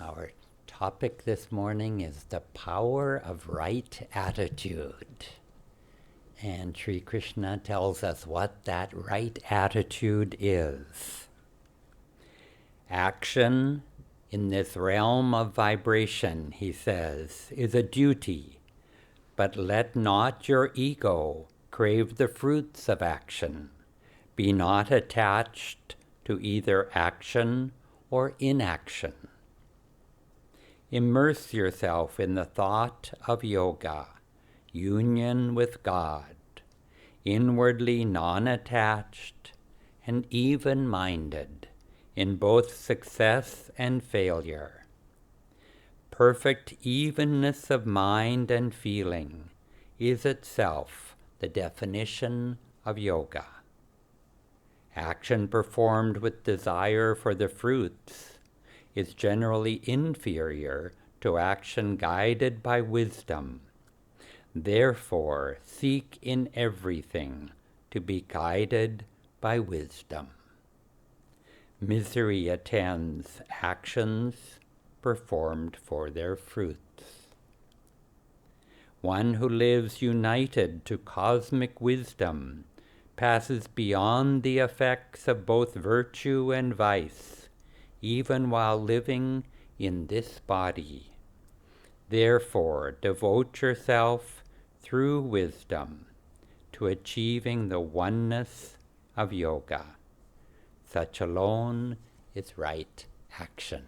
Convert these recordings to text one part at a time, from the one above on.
Our topic this morning is the power of right attitude. And Sri Krishna tells us what that right attitude is. Action in this realm of vibration, he says, is a duty, but let not your ego crave the fruits of action. Be not attached to either action or inaction. Immerse yourself in the thought of yoga, union with God, inwardly non-attached and even-minded in both success and failure. Perfect evenness of mind and feeling is itself the definition of yoga. Action performed with desire for the fruits is generally inferior to action guided by wisdom. Therefore, seek in everything to be guided by wisdom. Misery attends actions performed for their fruits. One who lives united to cosmic wisdom passes beyond the effects of both virtue and vice, even while living in this body. Therefore, devote yourself through wisdom to achieving the oneness of yoga. Such alone is right action.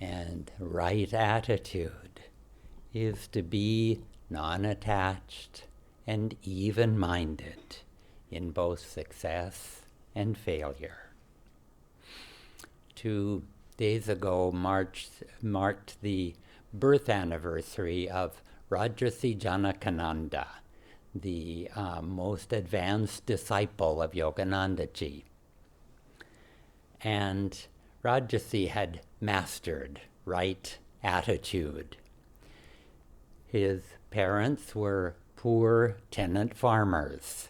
And right attitude is to be non-attached and even-minded in both success and failure. 2 days ago marked the birth anniversary of Rajashi Janakananda, the most advanced disciple of Yoganandaji. And Rajashi had mastered right attitude. His parents were poor tenant farmers,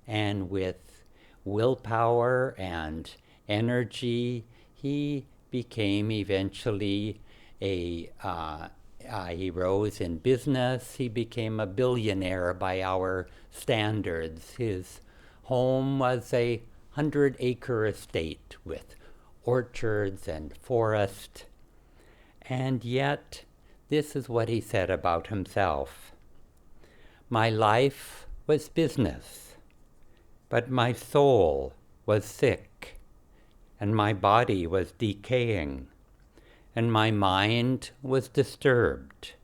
and with willpower and energy, he became eventually he rose in business. He became a billionaire by our standards. His home was a 100-acre estate with orchards and forest. And yet, this is what he said about himself. My life was business, but my soul was sick, and my body was decaying, and my mind was disturbed.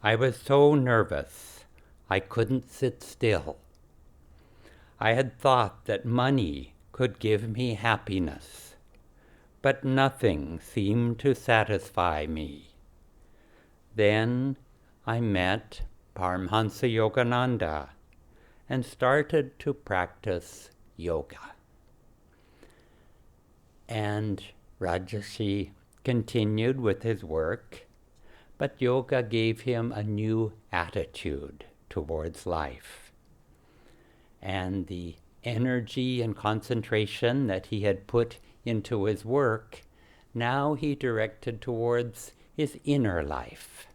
I was so nervous, I couldn't sit still. I had thought that money could give me happiness, but nothing seemed to satisfy me. Then I met Paramhansa Yogananda and started to practice yoga. And Rajashi continued with his work, but yoga gave him a new attitude towards life. And the energy and concentration that he had put into his work, now he directed towards his inner life,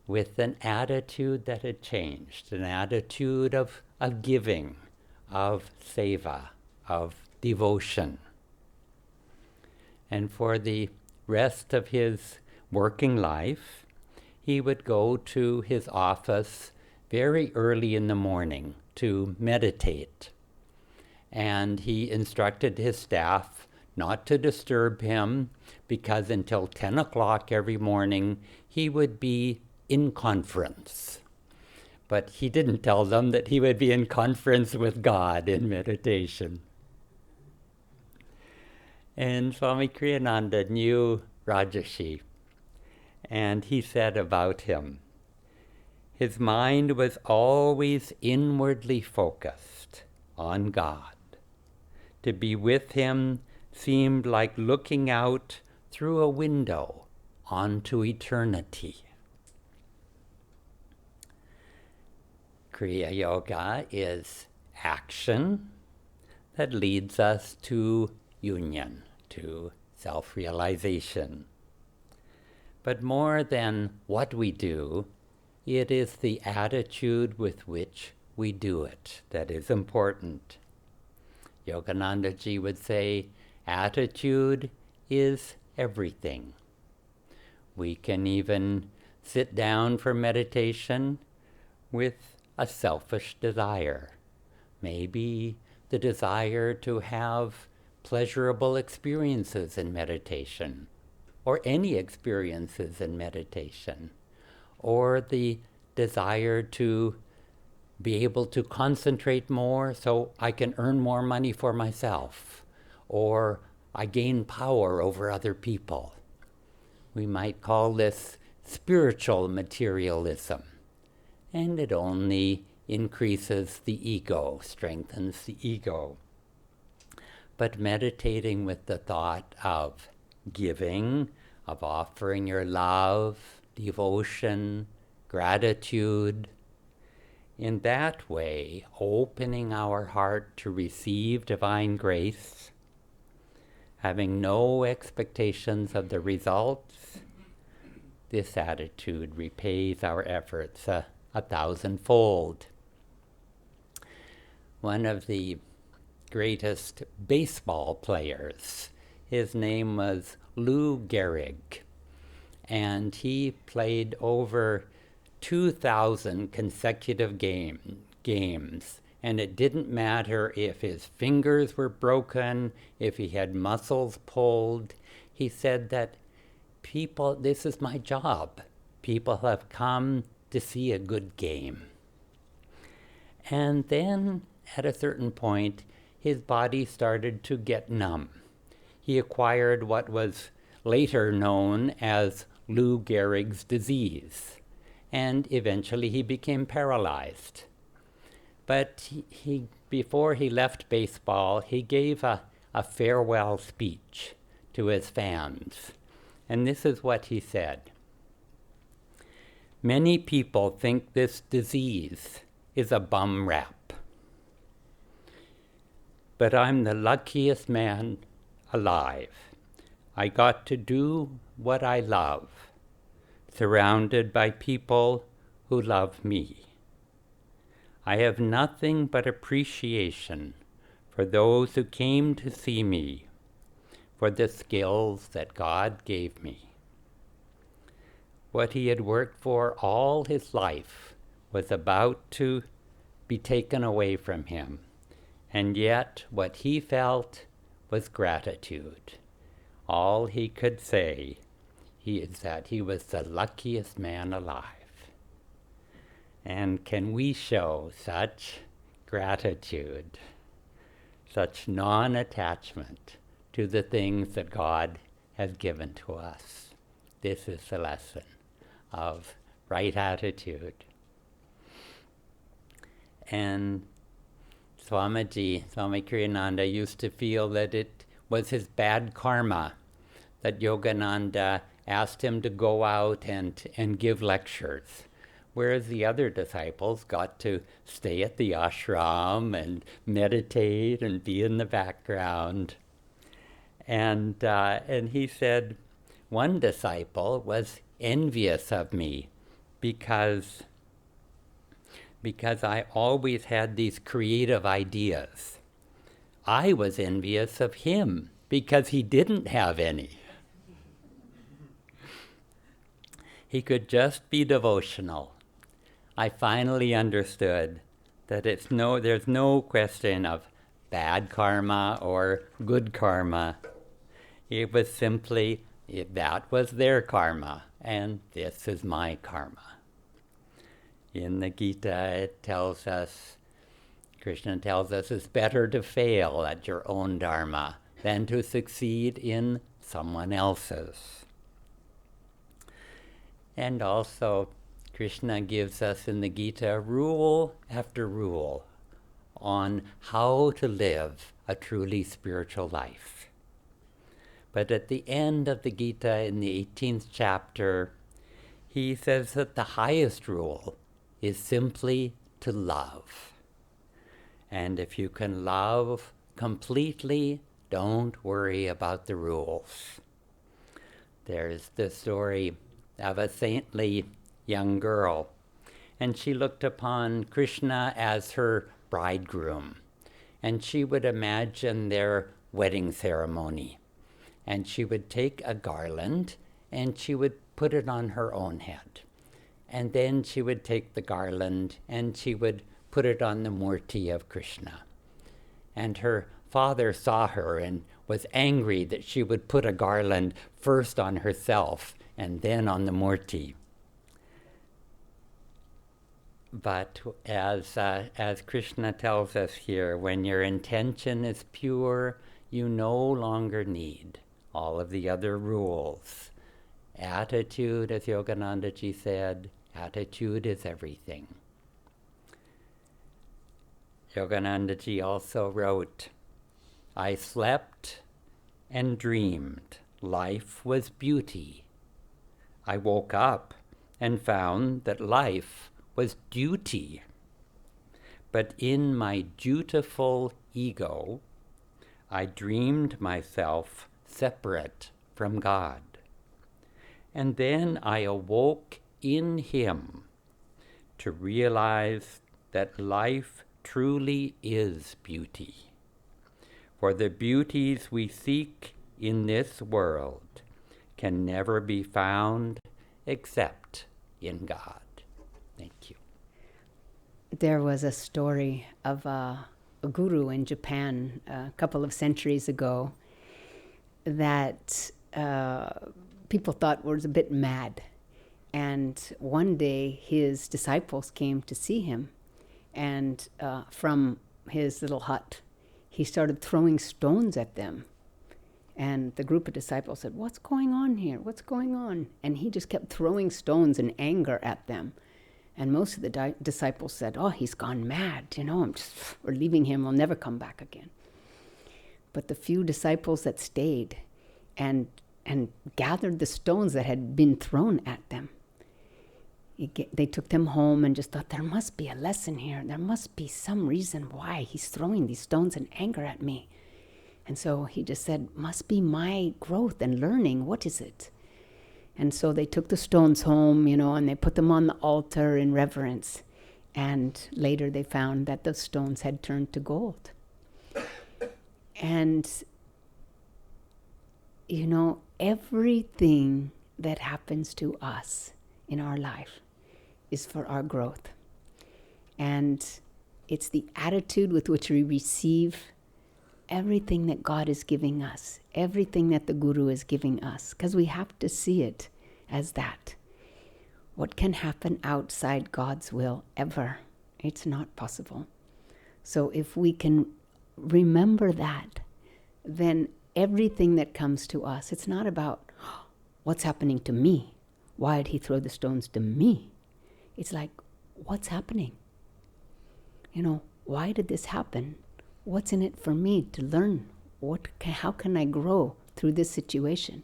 with an attitude that had changed, an attitude of giving, of seva, of devotion. And for the rest of his working life, he would go to his office very early in the morning to meditate. And he instructed his staff not to disturb him, because until 10 o'clock every morning he would be in conference. But he didn't tell them that he would be in conference with God in meditation. And Swami Kriyananda knew Rajashi, and he said about him, his mind was always inwardly focused on God. To be with him seemed like looking out through a window onto eternity. Kriya Yoga is action that leads us to union, to self-realization. But more than what we do, it is the attitude with which we do it that is important. Yoganandaji would say, attitude is everything. We can even sit down for meditation with a selfish desire. Maybe the desire to have pleasurable experiences in meditation, or any experiences in meditation, or the desire to be able to concentrate more so I can earn more money for myself, or I gain power over other people. We might call this spiritual materialism, and it only increases the ego, strengthens the ego. But meditating with the thought of giving, of offering your love, devotion, gratitude, in that way, opening our heart to receive divine grace, having no expectations of the results, this attitude repays our efforts a thousandfold. One of the greatest baseball players, his name was Lou Gehrig, and he played over 2,000 consecutive games, and it didn't matter if his fingers were broken, if he had muscles pulled. He said that people, this is my job. People have come to see a good game. And then at a certain point, his body started to get numb. He acquired what was later known as Lou Gehrig's disease, and eventually he became paralyzed. But before he left baseball, he gave a farewell speech to his fans. And this is what he said. Many people think this disease is a bum rap. But I'm the luckiest man alive. I got to do what I love, surrounded by people who love me. I have nothing but appreciation for those who came to see me, for the skills that God gave me. What he had worked for all his life was about to be taken away from him, and yet what he felt was gratitude. All he could say is that he was the luckiest man alive. And can we show such gratitude, such non-attachment to the things that God has given to us? This is the lesson of right attitude. And Swami Kriyananda used to feel that it was his bad karma that Yogananda asked him to go out and give lectures, whereas the other disciples got to stay at the ashram and meditate and be in the background. And he said, one disciple was envious of me because I always had these creative ideas. I was envious of him because he didn't have any. He could just be devotional. I finally understood that there's no question of bad karma or good karma. It was simply, that was their karma, and this is my karma. In the Gita, it tells us, Krishna tells us, it's better to fail at your own dharma than to succeed in someone else's. And also, Krishna gives us in the Gita rule after rule on how to live a truly spiritual life. But at the end of the Gita, in the 18th chapter, he says that the highest rule is simply to love. And if you can love completely don't worry about the rules. There's the story of a saintly young girl, and she looked upon Krishna as her bridegroom, and she would imagine their wedding ceremony, and she would take a garland and she would put it on her own head, and then she would take the garland and she would put it on the murti of Krishna. And her father saw her and was angry that she would put a garland first on herself and then on the murti. But as Krishna tells us here, when your intention is pure, you no longer need all of the other rules. Attitude, as Yogananda ji said, attitude is everything. Yogananda ji also wrote, I slept and dreamed life was beauty. I woke up and found that life was duty. But in my dutiful ego, I dreamed myself separate from God. And then I awoke in Him to realize that life truly is beauty. For the beauties we seek in this world can never be found except in God. Thank you. There was a story of a guru in Japan a couple of centuries ago that people thought was a bit mad. And one day his disciples came to see him, and from his little hut, he started throwing stones at them. And the group of disciples said, what's going on here? What's going on? And he just kept throwing stones in anger at them. And most of the disciples said, oh, he's gone mad. We're leaving him. We'll never come back again. But the few disciples that stayed and gathered the stones that had been thrown at them, they took them home and just thought, there must be a lesson here. There must be some reason why he's throwing these stones in anger at me. And so he just said, must be my growth and learning. What is it? And so they took the stones home, and they put them on the altar in reverence. And later they found that the stones had turned to gold. And, everything that happens to us in our life is for our growth. And it's the attitude with which we receive everything that God is giving us, everything that the Guru is giving us, because we have to see it as that. What can happen outside God's will ever? It's not possible. So if we can remember that, then everything that comes to us, it's not about what's happening to me. Why did he throw the stones to me? It's like, what's happening? Why did this happen? What's in it for me to learn? How can I grow through this situation?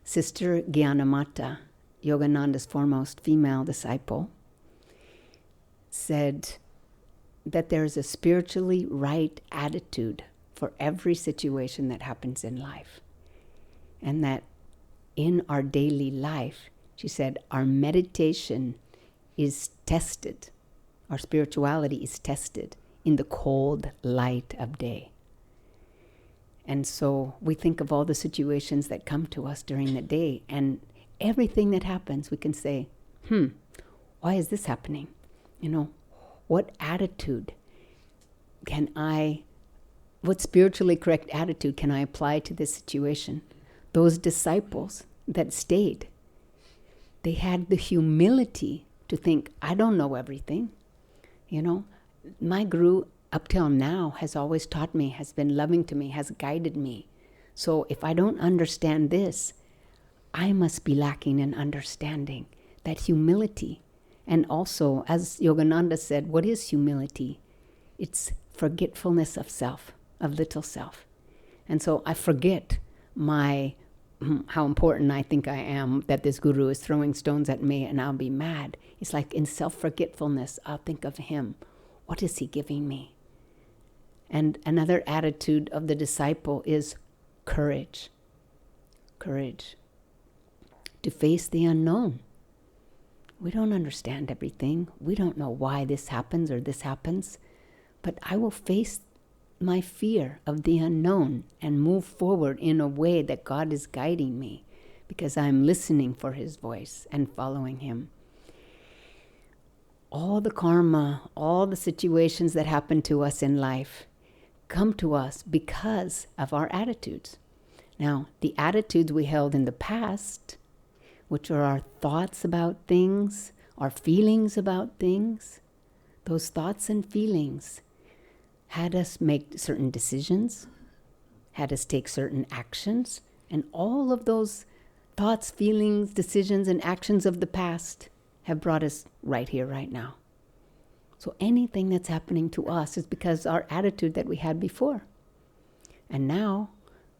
Sister Gyanamata, Yogananda's foremost female disciple, said that there's a spiritually right attitude for every situation that happens in life. And that in our daily life, she said, our meditation is tested, our spirituality is tested in the cold light of day. And so we think of all the situations that come to us during the day, and everything that happens, we can say, why is this happening? What attitude what spiritually correct attitude can I apply to this situation? Those disciples that stayed, they had the humility to think, I don't know everything. My Guru up till now has always taught me, has been loving to me, has guided me. So if I don't understand this, I must be lacking in understanding. That humility. And also, as Yogananda said, what is humility? It's forgetfulness of self, of little self. And so I forget how important I think I am, that this Guru is throwing stones at me and I'll be mad. It's like in self-forgetfulness, I'll think of him. What is he giving me? And another attitude of the disciple is courage. Courage. To face the unknown. We don't understand everything. We don't know why this happens or this happens. But I will face my fear of the unknown and move forward in a way that God is guiding me, because I'm listening for His voice and following Him. All the karma, all the situations that happen to us in life come to us because of our attitudes. Now, the attitudes we held in the past, which are our thoughts about things, our feelings about things, those thoughts and feelings had us make certain decisions, had us take certain actions, and all of those thoughts, feelings, decisions, and actions of the past have brought us right here, right now. So anything that's happening to us is because our attitude that we had before. And now,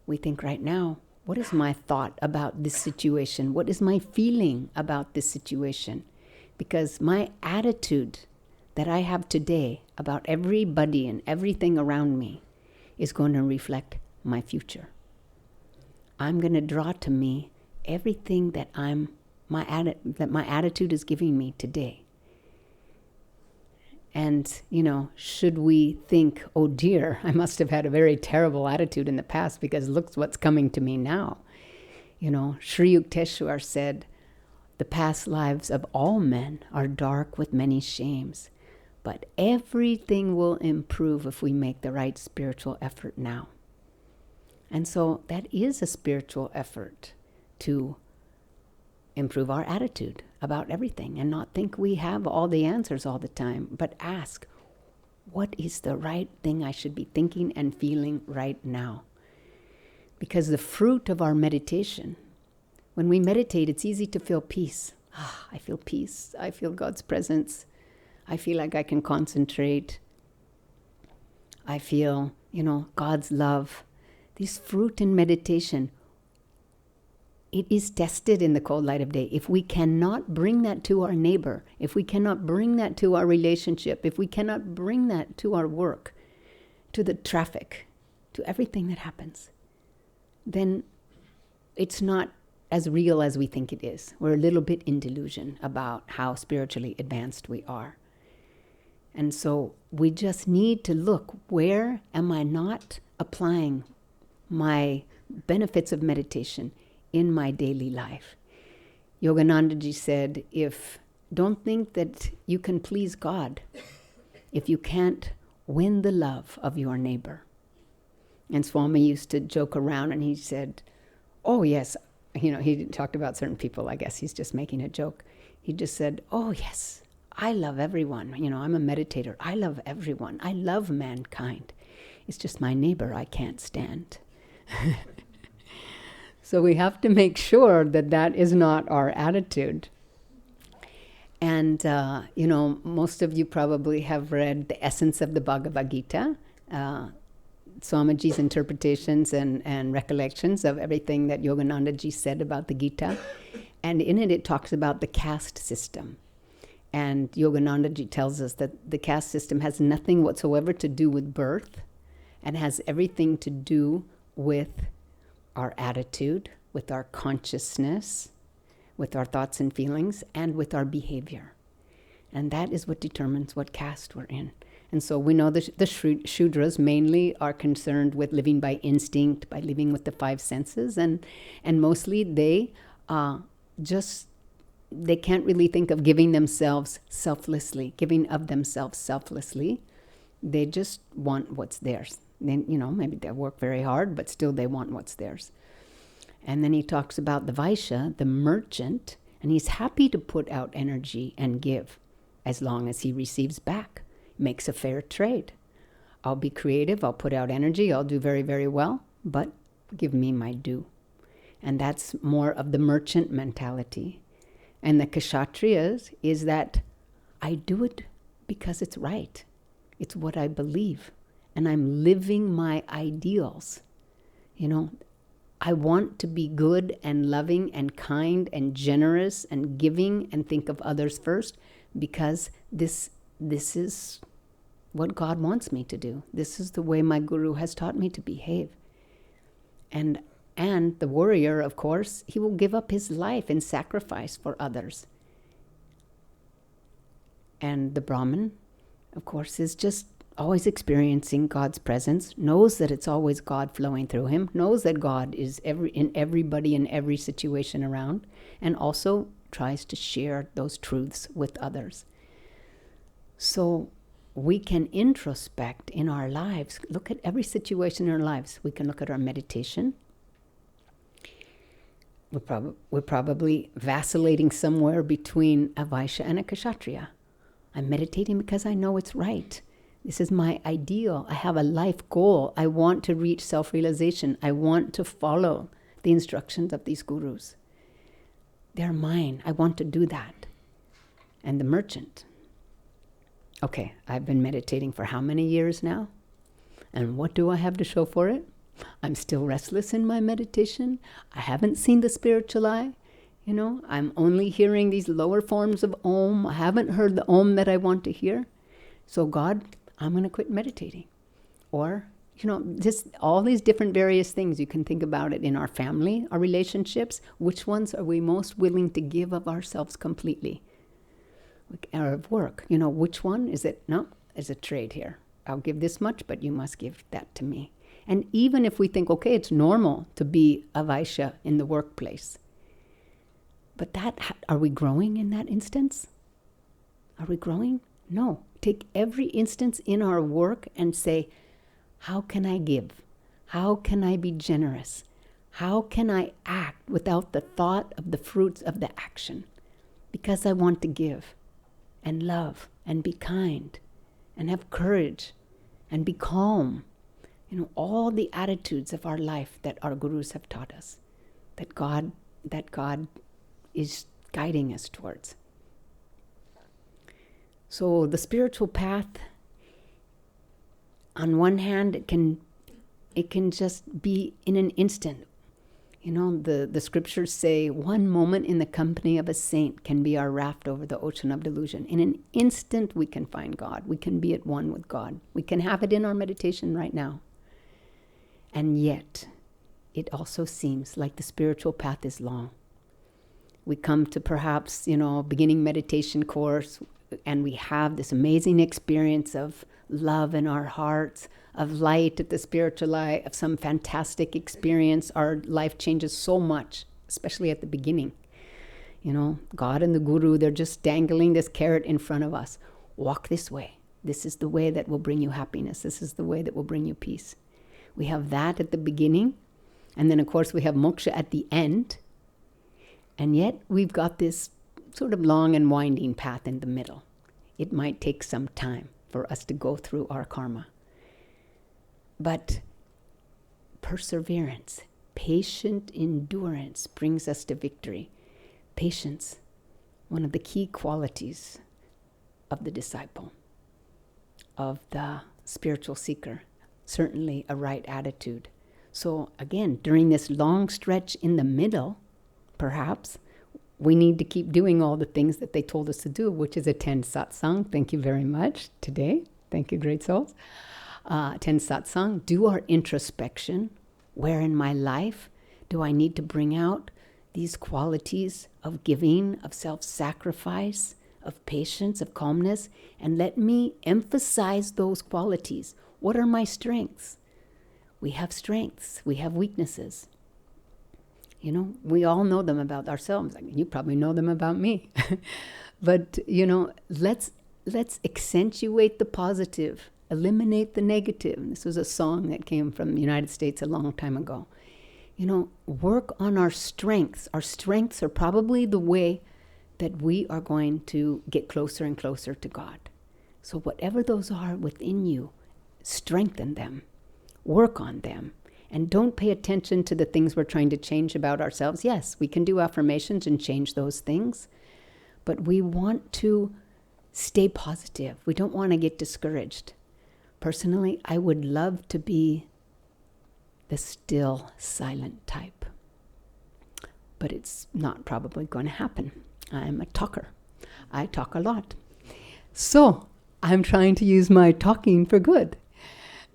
we think right now, what is my thought about this situation? What is my feeling about this situation? Because my attitude that I have today about everybody and everything around me is going to reflect my future. I'm going to draw to me everything that my attitude is giving me today. And, should we think, oh dear, I must have had a very terrible attitude in the past because look what's coming to me now. Sri Yukteswar said, the past lives of all men are dark with many shames, but everything will improve if we make the right spiritual effort now. And so that is a spiritual effort to improve our attitude about everything and not think we have all the answers all the time, but ask, what is the right thing I should be thinking and feeling right now? Because the fruit of our meditation, when we meditate, it's easy to feel peace. I feel peace. I feel God's presence. I feel like I can concentrate. I feel, God's love. This fruit in meditation, it is tested in the cold light of day. If we cannot bring that to our neighbor, if we cannot bring that to our relationship, if we cannot bring that to our work, to the traffic, to everything that happens, then it's not as real as we think it is. We're a little bit in delusion about how spiritually advanced we are. And so we just need to look, where am I not applying my benefits of meditation in my daily life? Yogananda said, don't think that you can please God if you can't win the love of your neighbor. And Swami used to joke around and he said, oh yes, he talked about certain people, I guess he's just making a joke. He just said, oh yes, I love everyone. I'm a meditator. I love everyone. I love mankind. It's just my neighbor I can't stand. So we have to make sure that that is not our attitude. And, most of you probably have read the essence of the Bhagavad Gita, Swamiji's interpretations and recollections of everything that Yogananda ji said about the Gita. And in it talks about the caste system. And Yogananda ji tells us that the caste system has nothing whatsoever to do with birth and has everything to do with our attitude, with our consciousness, with our thoughts and feelings, and with our behavior. And that is what determines what caste we're in. And so we know the Shudras mainly are concerned with living by instinct, by living with the five senses, and mostly they can't really think of giving themselves selflessly, giving of themselves selflessly. They just want what's theirs. Then, maybe they work very hard, but still they want what's theirs. And then he talks about the Vaishya, the merchant, and he's happy to put out energy and give as long as he receives back. Makes a fair trade. I'll be creative, I'll put out energy, I'll do very, very well, but give me my due. And that's more of the merchant mentality. And the Kshatriyas is that I do it because it's right. It's what I believe. And I'm living my ideals. I want to be good and loving and kind and generous and giving and think of others first, because this is what God wants me to do. This is the way my guru has taught me to behave. And the warrior, of course, he will give up his life in sacrifice for others. And the Brahmin, of course, is just always experiencing God's presence, knows that it's always God flowing through him, knows that God is in everybody in every situation around, and also tries to share those truths with others. So we can introspect in our lives, look at every situation in our lives. We can look at our meditation. We're probably vacillating somewhere between a Vaishya and a Kshatriya. I'm meditating because I know it's right. This is my ideal. I have a life goal. I want to reach self-realization. I want to follow the instructions of these gurus. They're mine. I want to do that. And the merchant. Okay, I've been meditating for how many years now? And what do I have to show for it? I'm still restless in my meditation. I haven't seen the spiritual eye. I'm only hearing these lower forms of Om. I haven't heard the Om that I want to hear. So God, I'm going to quit meditating. Or, just all these different various things. You can think about it in our family, our relationships. Which ones are we most willing to give of ourselves completely? Or of work, which one is it? No, it's a trade here. I'll give this much, but you must give that to me. And even if we think, okay, it's normal to be a Vaishya in the workplace, but are we growing in that instance? Are we growing? No. Take every instance in our work and say, how can I give? How can I be generous? How can I act without the thought of the fruits of the action? Because I want to give and love and be kind and have courage and be calm. All the attitudes of our life that our gurus have taught us, that God is guiding us towards. So the spiritual path, on one hand, it can just be in an instant. The scriptures say 1 moment in the company of a saint can be our raft over the ocean of delusion. In an instant, we can find God. We can be at one with God. We can have it in our meditation right now. And yet, it also seems like the spiritual path is long. We come to perhaps, beginning meditation course, and we have this amazing experience of love in our hearts, of light at the spiritual eye, of some fantastic experience. Our life changes so much, especially at the beginning. God and the guru, they're just dangling this carrot in front of us. Walk this way. This is the way that will bring you happiness. This is the way that will bring you peace. We have that at the beginning. And then, of course, we have moksha at the end. And yet, we've got this sort of long and winding path in the middle. It might take some time for us to go through our karma. But perseverance, patient endurance brings us to victory. Patience, one of the key qualities of the disciple, of the spiritual seeker. Certainly a right attitude. So again, during this long stretch in the middle, perhaps, we need to keep doing all the things that they told us to do, which is attend satsang. Thank you very much today. Thank you, great souls. Attend satsang, do our introspection. Where in my life do I need to bring out these qualities of giving, of self-sacrifice, of patience, of calmness? And let me emphasize those qualities. What are my strengths? We have strengths. We have weaknesses. We all know them about ourselves. You probably know them about me. But, let's accentuate the positive, eliminate the negative. This was a song that came from the United States a long time ago. Work on our strengths. Our strengths are probably the way that we are going to get closer and closer to God. So whatever those are within you, strengthen them, work on them, and don't pay attention to the things we're trying to change about ourselves. Yes, we can do affirmations and change those things, but we want to stay positive. We don't want to get discouraged. Personally, I would love to be the still, silent type, but it's not probably going to happen. I'm a talker. I talk a lot. So, I'm trying to use my talking for good.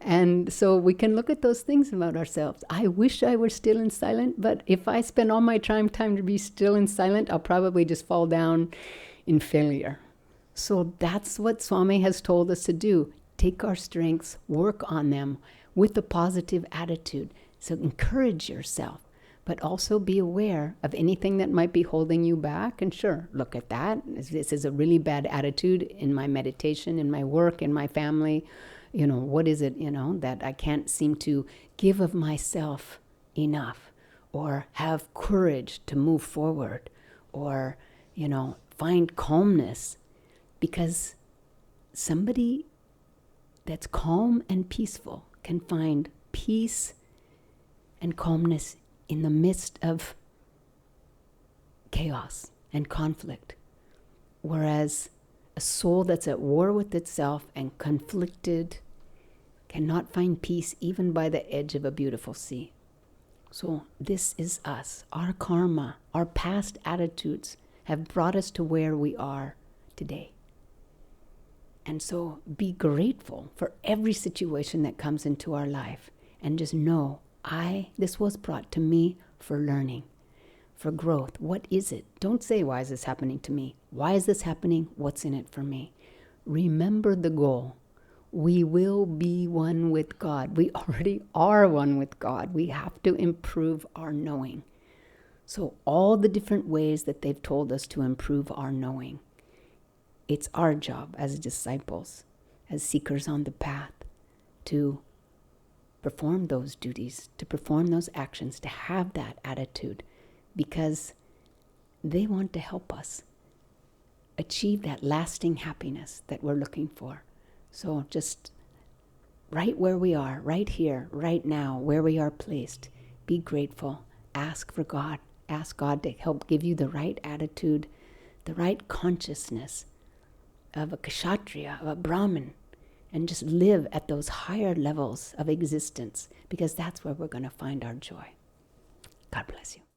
And so we can look at those things about ourselves. I wish I were still and silent, but if I spend all my time to be still and silent, I'll probably just fall down in failure. So that's what Swami has told us to do. Take our strengths, work on them with a positive attitude. So encourage yourself, but also be aware of anything that might be holding you back. And sure, look at that. This is a really bad attitude in my meditation, in my work, in my family. What is it, that I can't seem to give of myself enough, or have courage to move forward, or, find calmness. Because somebody that's calm and peaceful can find peace and calmness in the midst of chaos and conflict. Whereas a soul that's at war with itself and conflicted cannot find peace even by the edge of a beautiful sea. So this is us. Our karma, our past attitudes have brought us to where we are today. And so be grateful for every situation that comes into our life, and just know, this was brought to me for learning, for growth. What is it? Don't say, why is this happening to me? Why is this happening? What's in it for me? Remember the goal. We will be one with God. We already are one with God. We have to improve our knowing. So all the different ways that they've told us to improve our knowing, it's our job as disciples, as seekers on the path, to perform those duties, to perform those actions, to have that attitude, because they want to help us achieve that lasting happiness that we're looking for. So just right where we are, right here, right now, where we are placed, be grateful, ask for God, ask God to help give you the right attitude, the right consciousness of a kshatriya, of a Brahmin, and just live at those higher levels of existence, because that's where we're going to find our joy. God bless you.